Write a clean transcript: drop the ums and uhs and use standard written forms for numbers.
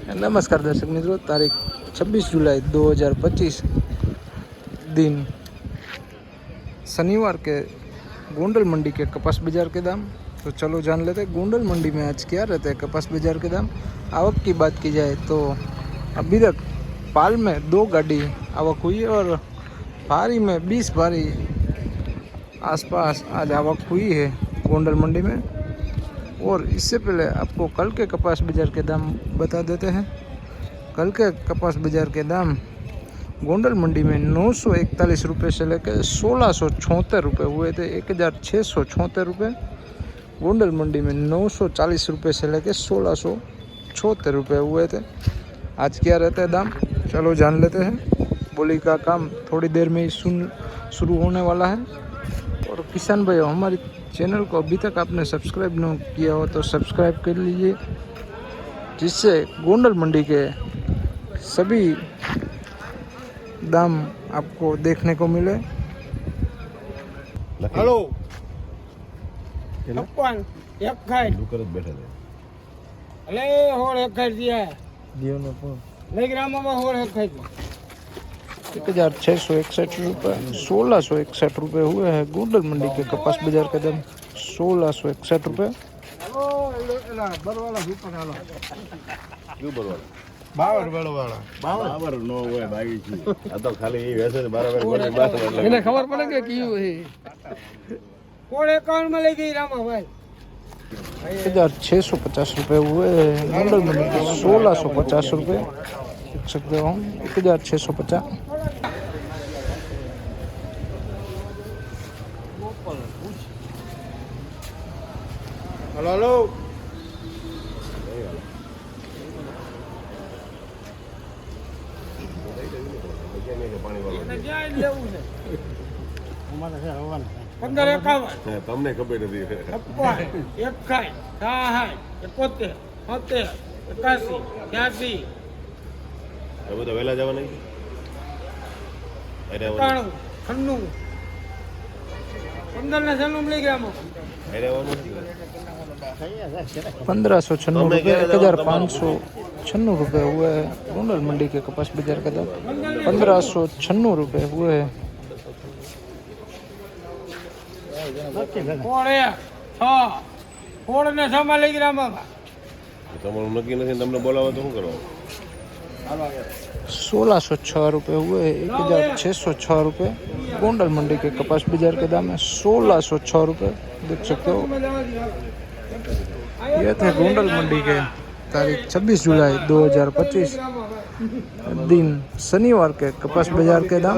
नमस्कार दर्शक मित्रों, तारीख 26 जुलाई 2025 दिन शनिवार के गोंडल मंडी के कपास बाजार के दाम। तो चलो जान लेते हैं गोंडल मंडी में आज क्या रहते हैं कपास बाजार के दाम। आवक की बात की जाए तो अभी तक पाल में 2 गाड़ी आवक हुई है और भारी में 20 भारी आसपास आज आवक हुई है गोंडल मंडी में। और इससे पहले आपको कल के कपास बाजार के दाम बता देते हैं। कल के कपास बाजार के दाम गोंडल मंडी में 941 रुपये से लेकर 1676 रुपये हुए थे। 1676 रुपये। गोंडल मंडी में 940 रुपये से लेकर 1676 रुपये हुए थे। आज क्या रहता है दाम, चलो जान लेते हैं। बोली का काम थोड़ी देर में ही शुरू होने वाला है। और किसान भाई, हमारे चैनल को अभी तक आपने सब्सक्राइब न किया हो तो सब्सक्राइब कर लीजिए, जिससे गोंडल मंडी के सभी दाम आपको देखने को मिले। हेलो अपन एक खाई दुकर बैठे अले होर एक खाई दिया दियो न पण ले ग्राम में होर एक खाई 1661 रुपये 1661 रुपये हुए हैं गोंडल मंडी के कपास बाजार के दाम। 1661 रुपये। बरवाला ऊपर आलो क्यों बरवाला बावर बरवाला बावर नो होय भाई छी आ तो खाली ई वैसे बराबर बोले बात मतलब इने खबर पड़े के क्यों है कोण अकाउंट में ले गई रामा भाई 1650 रुपये हुए गोंडल मंडी के 1650 रुपये देख सकते हो। 1650। हेलो हेलो તમને ખબર નથી એક ખાય 71 70 81 82 એ બધા વહેલા જવાના અરે 96 15 ને 96 મળી ગયા અરે 1596 रुपये 1596 रुपये हुए हैं गोंडल मंडी के कपास बाजार का दाम। 1596 रुपये हुए हैं। કોળે 6 કોળ ને 6 માં લઈ ગયા બાબા તમારું નક્કી નથી તમને બોલાવો તો શું કરો 1606 रुपये हुए 1606 रुपये गोंडल मंडी के कपास बाजार के दाम है। 1606 रुपये देख सकते हो। ये थे गोंडल मंडी के तारीख 26 जुलाई 2025 दिन शनिवार के कपास बाजार के दाम।